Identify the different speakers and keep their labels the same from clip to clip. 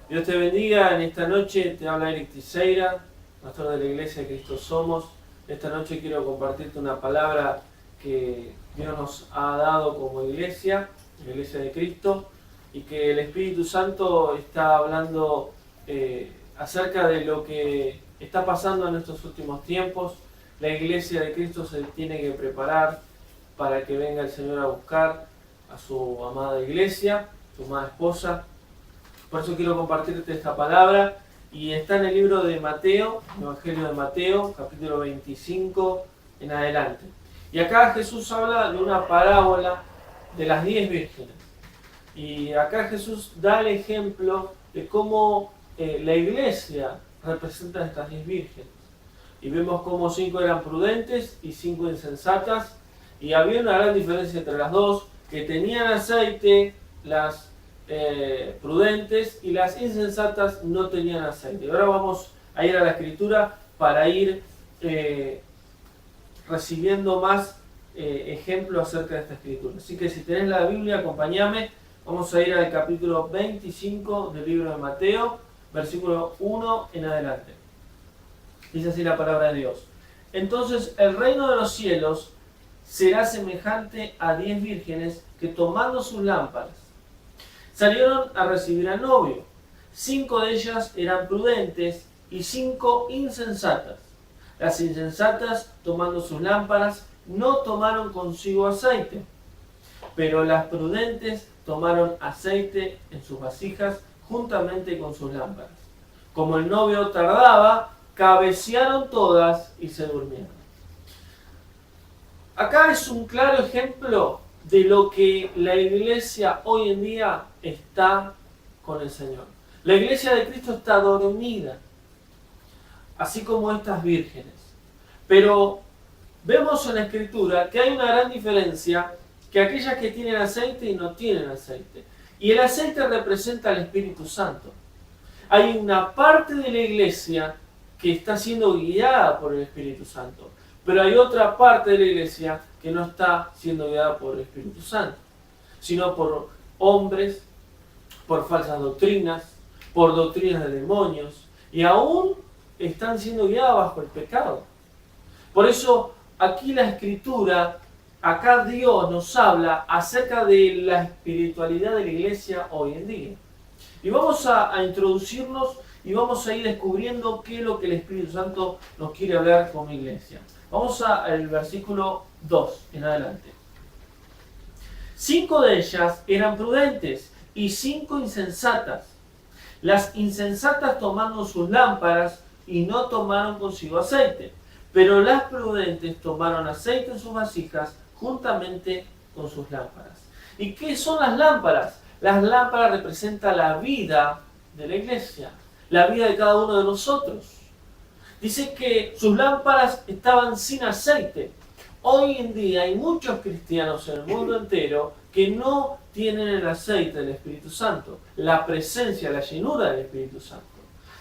Speaker 1: Dios te bendiga. En esta noche te habla Eric Tiseira, pastor de la Iglesia de Cristo Somos. Esta noche quiero compartirte una palabra que Dios nos ha dado como iglesia, la Iglesia de Cristo, y que el Espíritu Santo está hablando acerca de lo que está pasando en estos últimos tiempos. La Iglesia de Cristo se tiene que preparar para que venga el Señor a buscar a su amada iglesia, su amada esposa. Por eso quiero compartirte esta palabra, y está en el libro de Mateo, el Evangelio de Mateo, capítulo 25 en adelante. Y acá Jesús habla de una parábola de las 10 vírgenes. Y acá Jesús da el ejemplo de cómo la iglesia representa a estas 10 vírgenes. Y vemos cómo 5 eran prudentes y 5 insensatas. Y había una gran diferencia entre las dos, que tenían aceite, las prudentes, y las insensatas no tenían aceite. Ahora vamos a ir a la escritura para ir recibiendo más ejemplos acerca de esta escritura. Así que si tenés la Biblia, acompáñame. Vamos a ir al capítulo 25 del libro de Mateo, versículo 1 en adelante. Dice así la palabra de Dios. Entonces el reino de los cielos será semejante a 10 vírgenes que, tomando sus lámparas, salieron a recibir al novio. 5 de ellas eran prudentes y 5 insensatas. Las insensatas, tomando sus lámparas, no tomaron consigo aceite, pero las prudentes tomaron aceite en sus vasijas juntamente con sus lámparas. Como el novio tardaba, cabecearon todas y se durmieron. Acá es un claro ejemplo de lo que la iglesia hoy en día está con el Señor. La iglesia de Cristo está dormida, así como estas vírgenes. Pero vemos en la Escritura que hay una gran diferencia, que aquellas que tienen aceite y no tienen aceite. Y el aceite representa al Espíritu Santo. Hay una parte de la iglesia que está siendo guiada por el Espíritu Santo, pero hay otra parte de la iglesia que no está siendo guiada por el Espíritu Santo, sino por hombres, por falsas doctrinas, por doctrinas de demonios, y aún están siendo guiadas bajo el pecado. Por eso aquí la Escritura, acá Dios nos habla acerca de la espiritualidad de la iglesia hoy en día. Y vamos a introducirnos y vamos a ir descubriendo qué es lo que el Espíritu Santo nos quiere hablar como iglesia. Vamos al versículo 2 en adelante. 5 de ellas eran prudentes y 5 insensatas. Las insensatas tomando sus lámparas y no tomaron consigo aceite, pero las prudentes tomaron aceite en sus vasijas juntamente con sus lámparas. ¿Y qué son las lámparas? Las lámparas representan la vida de la iglesia, la vida de cada uno de nosotros. Dice que sus lámparas estaban sin aceite. Hoy en día hay muchos cristianos en el mundo entero que no tienen el aceite del Espíritu Santo, la presencia, la llenura del Espíritu Santo,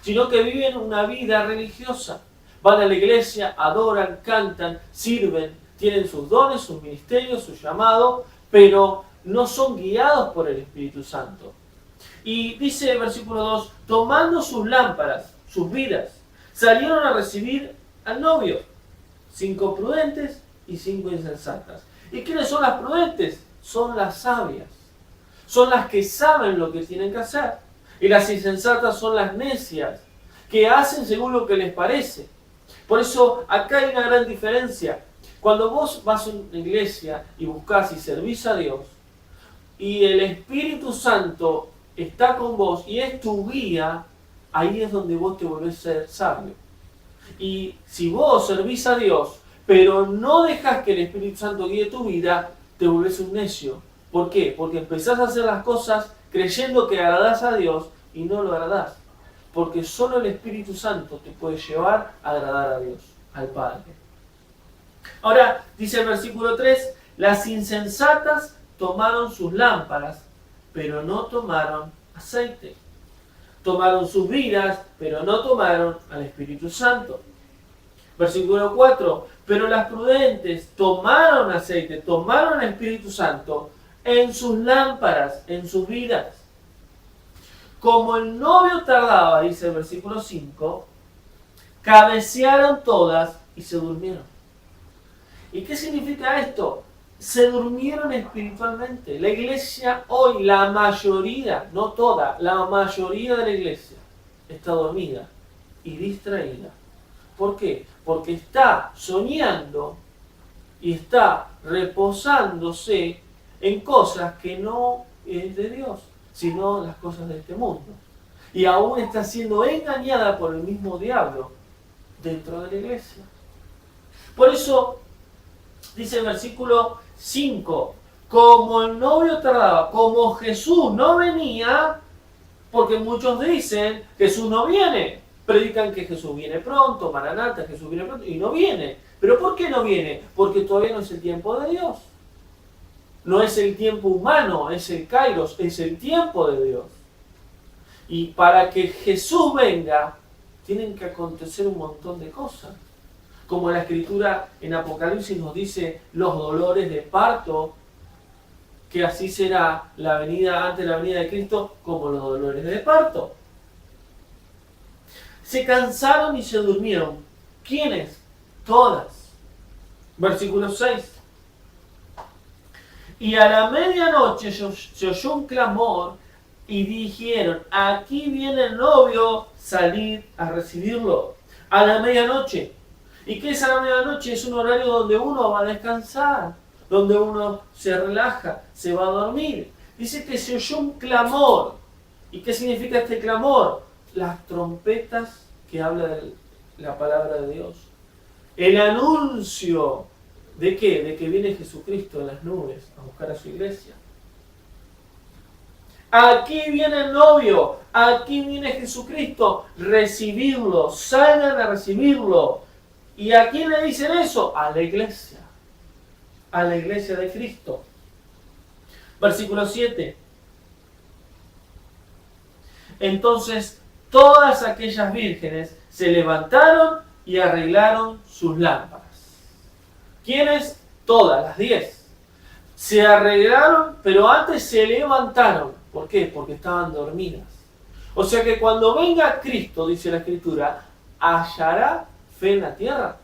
Speaker 1: sino que viven una vida religiosa. Van a la iglesia, adoran, cantan, sirven, tienen sus dones, sus ministerios, su llamado, pero no son guiados por el Espíritu Santo. Y dice el versículo 2, tomando sus lámparas, sus vidas, salieron a recibir al novio. 5 prudentes y 5 insensatas. ¿Y quiénes son las prudentes? Son las sabias. Son las que saben lo que tienen que hacer. Y las insensatas son las necias, que hacen según lo que les parece. Por eso acá hay una gran diferencia. Cuando vos vas a una iglesia y buscás y servís a Dios, y el Espíritu Santo está con vos y es tu guía, ahí es donde vos te volvés a ser sabio. Y si vos servís a Dios, pero no dejás que el Espíritu Santo guíe tu vida, te volvés un necio. ¿Por qué? Porque empezás a hacer las cosas creyendo que agradás a Dios y no lo agradás. Porque solo el Espíritu Santo te puede llevar a agradar a Dios, al Padre. Ahora, dice el versículo 3, las insensatas tomaron sus lámparas, pero no tomaron aceite. Tomaron sus vidas, pero no tomaron al Espíritu Santo. Versículo 4, pero las prudentes tomaron aceite, tomaron el Espíritu Santo en sus lámparas, en sus vidas. Como el novio tardaba, dice el versículo 5, cabecearon todas y se durmieron. ¿Y qué significa esto? Se durmieron espiritualmente. La iglesia hoy, la mayoría, no toda, la mayoría de la iglesia está dormida y distraída. ¿Por qué? Porque está soñando y está reposándose en cosas que no es de Dios, sino las cosas de este mundo. Y aún está siendo engañada por el mismo diablo dentro de la iglesia. Por eso dice el versículo 5, como el novio tardaba, como Jesús no venía, porque muchos dicen Jesús no viene, predican que Jesús viene pronto, Maranata, Jesús viene pronto, y no viene. ¿Pero por qué no viene? Porque todavía no es el tiempo de Dios. No es el tiempo humano, es el Kairos, es el tiempo de Dios. Y para que Jesús venga, tienen que acontecer un montón de cosas. Como la escritura en Apocalipsis nos dice los dolores de parto, que así será la venida antes de la venida de Cristo, como los dolores de parto. Se cansaron y se durmieron. ¿Quiénes? Todas. Versículo 6. Y a la medianoche se oyó un clamor y dijeron, aquí viene el novio, salid a recibirlo. A la medianoche. ¿Y qué es a la medianoche? Es un horario donde uno va a descansar, donde uno se relaja, se va a dormir. Dice que se oyó un clamor. ¿Y qué significa este clamor? Las trompetas que habla de la palabra de Dios. El anuncio ¿de qué? De que viene Jesucristo en las nubes a buscar a su iglesia. Aquí viene el novio, aquí viene Jesucristo, recibirlo, salgan a recibirlo. ¿Y a quién le dicen eso? A la iglesia de Cristo. Versículo 7. Entonces todas aquellas vírgenes se levantaron y arreglaron sus lámparas. ¿Quiénes? Todas, las 10. Se arreglaron, pero antes se levantaron. ¿Por qué? Porque estaban dormidas. O sea que cuando venga Cristo, dice la Escritura, hallará fe en la tierra.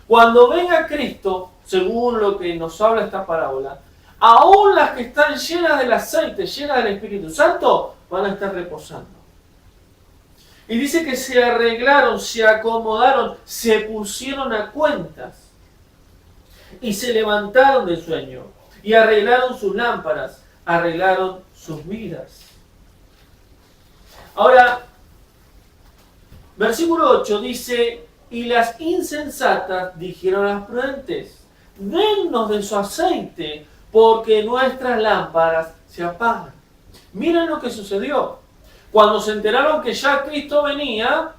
Speaker 1: Cuando venga Cristo, según lo que nos habla esta parábola, aún las que están llenas del aceite, llenas del Espíritu Santo, van a estar reposando. Y dice que se arreglaron, se acomodaron, se pusieron a cuentas. Y se levantaron del sueño. Y arreglaron sus lámparas, arreglaron sus vidas. Ahora, versículo 8 dice, y las insensatas dijeron a las prudentes, dennos de su aceite, porque nuestras lámparas se apagan. Miren lo que sucedió. Cuando se enteraron que ya Cristo venía,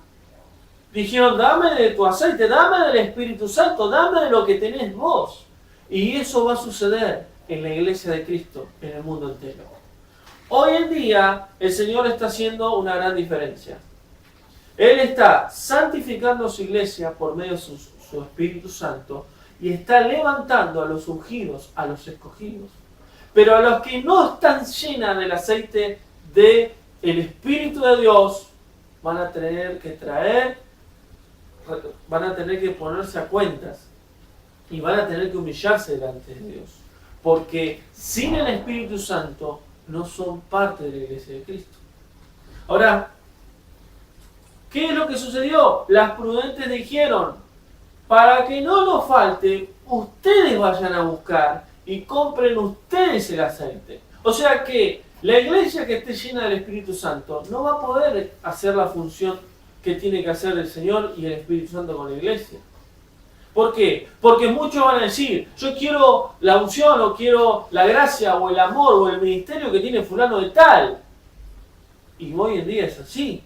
Speaker 1: dijeron, dame de tu aceite, dame del Espíritu Santo, dame de lo que tenés vos. Y eso va a suceder en la iglesia de Cristo, en el mundo entero. Hoy en día, el Señor está haciendo una gran diferencia. Él está santificando su iglesia por medio de su Espíritu Santo y está levantando a los ungidos, a los escogidos. Pero a los que no están llenas del aceite del Espíritu de Dios, van a tener que ponerse a cuentas y van a tener que humillarse delante de Dios. Porque sin el Espíritu Santo no son parte de la iglesia de Cristo. Ahora, ¿qué es lo que sucedió? Las prudentes dijeron, para que no nos falte, ustedes vayan a buscar y compren ustedes el aceite. O sea que la iglesia que esté llena del Espíritu Santo no va a poder hacer la función que tiene que hacer el Señor y el Espíritu Santo con la iglesia. ¿Por qué? Porque muchos van a decir, yo quiero la unción o quiero la gracia o el amor o el ministerio que tiene fulano de tal. Y hoy en día es así.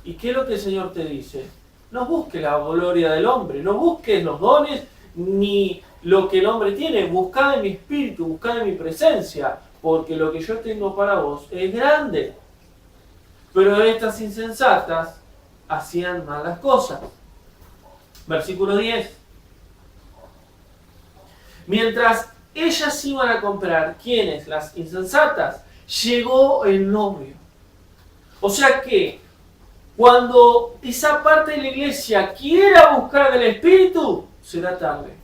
Speaker 1: ¿Y qué es lo que el Señor te dice? No busques la gloria del hombre, no busques los dones ni lo que el hombre tiene. Buscad en mi espíritu, buscad en mi presencia, porque lo que yo tengo para vos es grande. Pero estas insensatas hacían malas cosas. Versículo 10. Mientras ellas iban a comprar, ¿quiénes? Las insensatas. Llegó el novio. O sea que cuando esa parte de la iglesia quiera buscar del Espíritu, será tarde.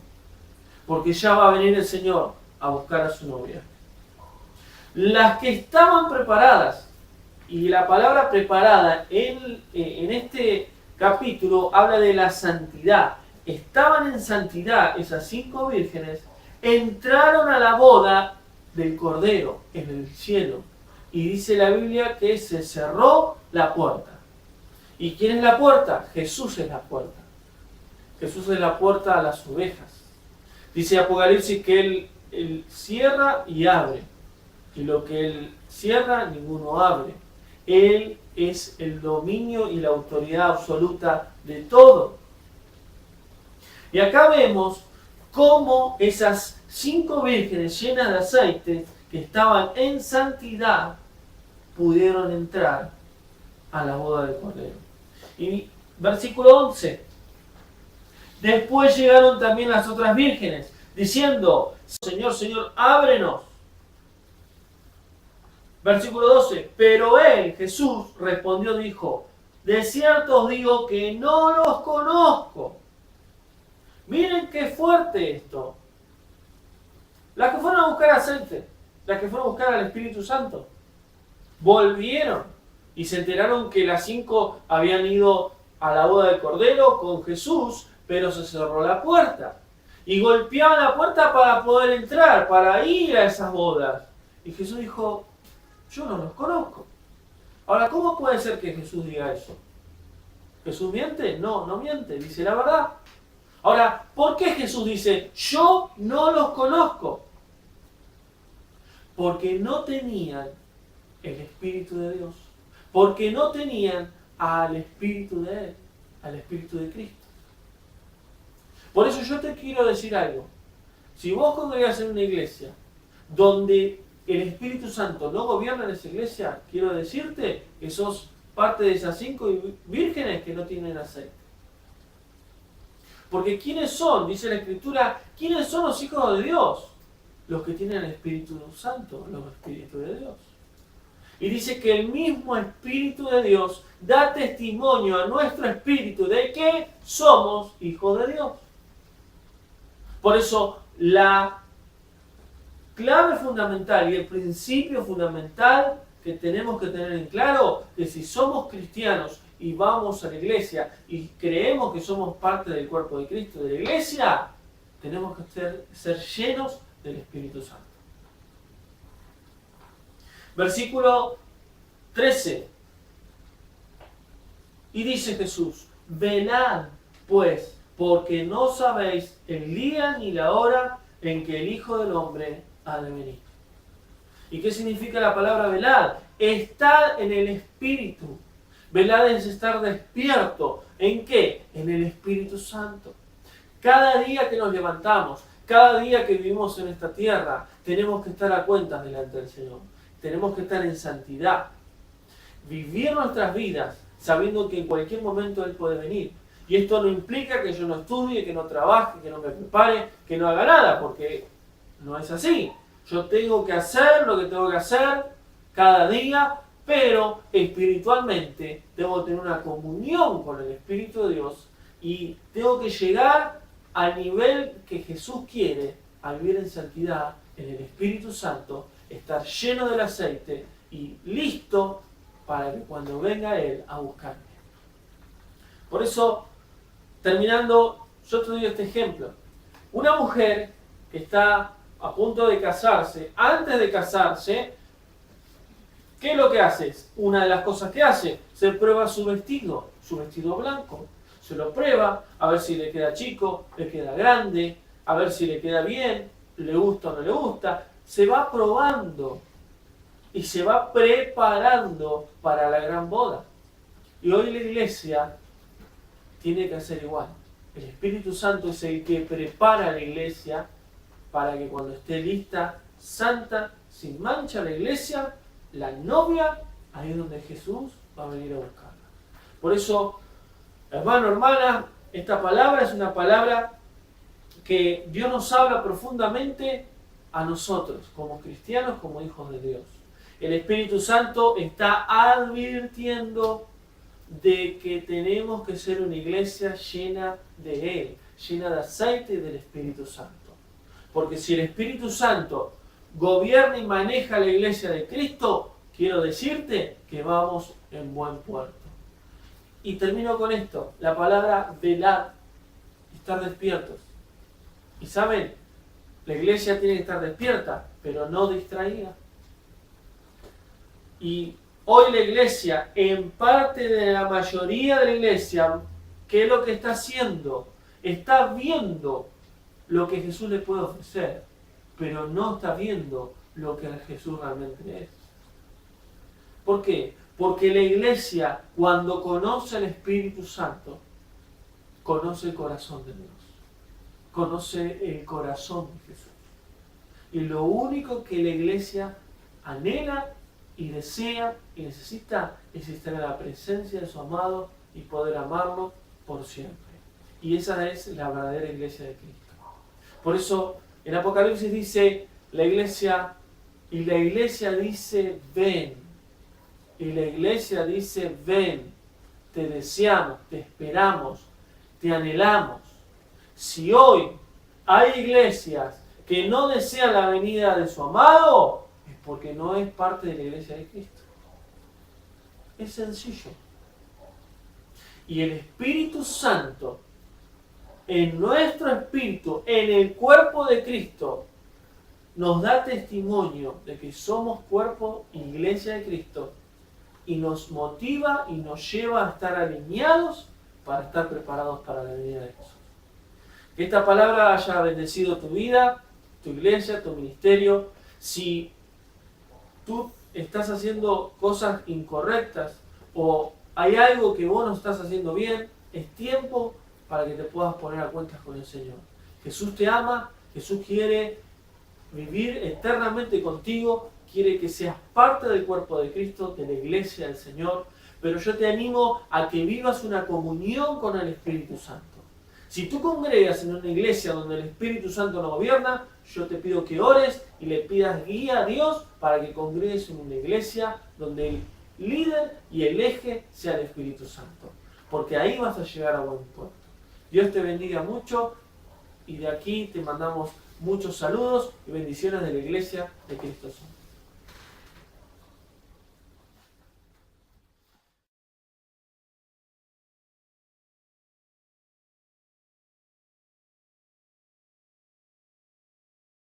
Speaker 1: Porque ya va a venir el Señor a buscar a su novia. Las que estaban preparadas, y la palabra preparada en este capítulo habla de la santidad. Estaban en santidad esas 5 vírgenes, entraron a la boda del Cordero en el cielo. Y dice la Biblia que se cerró la puerta. ¿Y quién es la puerta? Jesús es la puerta. Jesús es la puerta a las ovejas. Dice Apocalipsis que Él cierra y abre. Y lo que Él cierra, ninguno abre. Él es el dominio y la autoridad absoluta de todo. Y acá vemos cómo esas 5 vírgenes llenas de aceite que estaban en santidad pudieron entrar a la boda del Cordero. Y versículo 11. Después llegaron también las otras vírgenes, diciendo: Señor, Señor, ábrenos. Versículo 12. Pero él, Jesús, respondió, dijo: de cierto os digo que no los conozco. Miren qué fuerte esto. Las que fueron a buscar aceite, las que fueron a buscar al Espíritu Santo, volvieron y se enteraron que las 5 habían ido a la boda del Cordero con Jesús, pero se cerró la puerta. Y golpeaban la puerta para poder entrar, para ir a esas bodas. Y Jesús dijo: yo no los conozco. Ahora, ¿cómo puede ser que Jesús diga eso? ¿Jesús miente? No, no miente, dice la verdad. Ahora, ¿por qué Jesús dice: yo no los conozco? Porque no tenían el Espíritu de Dios. Porque no tenían al Espíritu de Él, al Espíritu de Cristo. Por eso yo te quiero decir algo. Si vos congregás en una iglesia donde el Espíritu Santo no gobierna en esa iglesia, quiero decirte que sos parte de esas 5 vírgenes que no tienen aceite. Porque ¿quiénes son? Dice la Escritura, ¿quiénes son los hijos de Dios? Los que tienen el Espíritu Santo, los Espíritus de Dios. Y dice que el mismo Espíritu de Dios da testimonio a nuestro espíritu de que somos hijos de Dios. Por eso la clave fundamental y el principio fundamental que tenemos que tener en claro es que si somos cristianos y vamos a la iglesia y creemos que somos parte del cuerpo de Cristo, de la iglesia, tenemos que ser llenos del Espíritu Santo. Versículo 13. Y dice Jesús: velad pues, porque no sabéis el día ni la hora en que el Hijo del Hombre ha de venir. ¿Y qué significa la palabra velad? Estar en el Espíritu. Velad es estar despierto. ¿En qué? En el Espíritu Santo. Cada día que nos levantamos, cada día que vivimos en esta tierra, tenemos que estar a cuentas delante del Señor. Tenemos que estar en santidad. Vivir nuestras vidas sabiendo que en cualquier momento Él puede venir. Y esto no implica que yo no estudie, que no trabaje, que no me prepare, que no haga nada, porque no es así. Yo tengo que hacer lo que tengo que hacer cada día, pero espiritualmente tengo que tener una comunión con el Espíritu de Dios y tengo que llegar al nivel que Jesús quiere, a vivir en santidad, en el Espíritu Santo, estar lleno del aceite y listo para que cuando venga Él a buscarme. Por eso, terminando, yo te doy este ejemplo. Una mujer que está a punto de casarse, antes de casarse, ¿qué es lo que hace? Una de las cosas que hace, se prueba su vestido blanco. Se lo prueba, a ver si le queda chico, le queda grande, a ver si le queda bien, le gusta o no le gusta. Se va probando y se va preparando para la gran boda. Y hoy la iglesia tiene que hacer igual. El Espíritu Santo es el que prepara a la iglesia para que cuando esté lista, santa, sin mancha la iglesia, la novia, ahí es donde Jesús va a venir a buscarla. Por eso, hermano, hermana, esta palabra es una palabra que Dios nos habla profundamente a nosotros, como cristianos, como hijos de Dios. El Espíritu Santo está advirtiendo de que tenemos que ser una iglesia llena de Él, llena de aceite del Espíritu Santo. Porque si el Espíritu Santo gobierna y maneja la iglesia de Cristo, quiero decirte que vamos en buen puerto. Y termino con esto, la palabra velar, estar despiertos. Y saben, la iglesia tiene que estar despierta, pero no distraída. Y hoy la iglesia, en parte de la mayoría de la iglesia, ¿qué es lo que está haciendo? Está viendo lo que Jesús le puede ofrecer, pero no está viendo lo que Jesús realmente es. ¿Por qué? Porque la iglesia, cuando conoce al Espíritu Santo, conoce el corazón de Dios, conoce el corazón de Jesús. Y lo único que la iglesia anhela y desea y necesita es estar en la presencia de su amado y poder amarlo por siempre. Y esa es la verdadera iglesia de Cristo. Por eso en Apocalipsis dice la iglesia, y la iglesia dice ven. Y la iglesia dice ven, te deseamos, te esperamos, te anhelamos. Si hoy hay iglesias que no desean la venida de su amado, es porque no es parte de la iglesia de Cristo. Es sencillo. Y el Espíritu Santo, en nuestro espíritu, en el cuerpo de Cristo, nos da testimonio de que somos cuerpo y iglesia de Cristo, y nos motiva y nos lleva a estar alineados para estar preparados para la venida de Jesús. Que esta palabra haya bendecido tu vida, tu iglesia, tu ministerio. Si tú estás haciendo cosas incorrectas o hay algo que vos no estás haciendo bien, es tiempo para que te puedas poner a cuentas con el Señor. Jesús te ama, Jesús quiere vivir eternamente contigo, quiere que seas parte del cuerpo de Cristo, de la iglesia del Señor, pero yo te animo a que vivas una comunión con el Espíritu Santo. Si tú congregas en una iglesia donde el Espíritu Santo no gobierna, yo te pido que ores y le pidas guía a Dios para que congregues en una iglesia donde el líder y el eje sea el Espíritu Santo, porque ahí vas a llegar a buen puerto. Dios te bendiga mucho y de aquí te mandamos muchos saludos y bendiciones de la iglesia de Cristo Santo.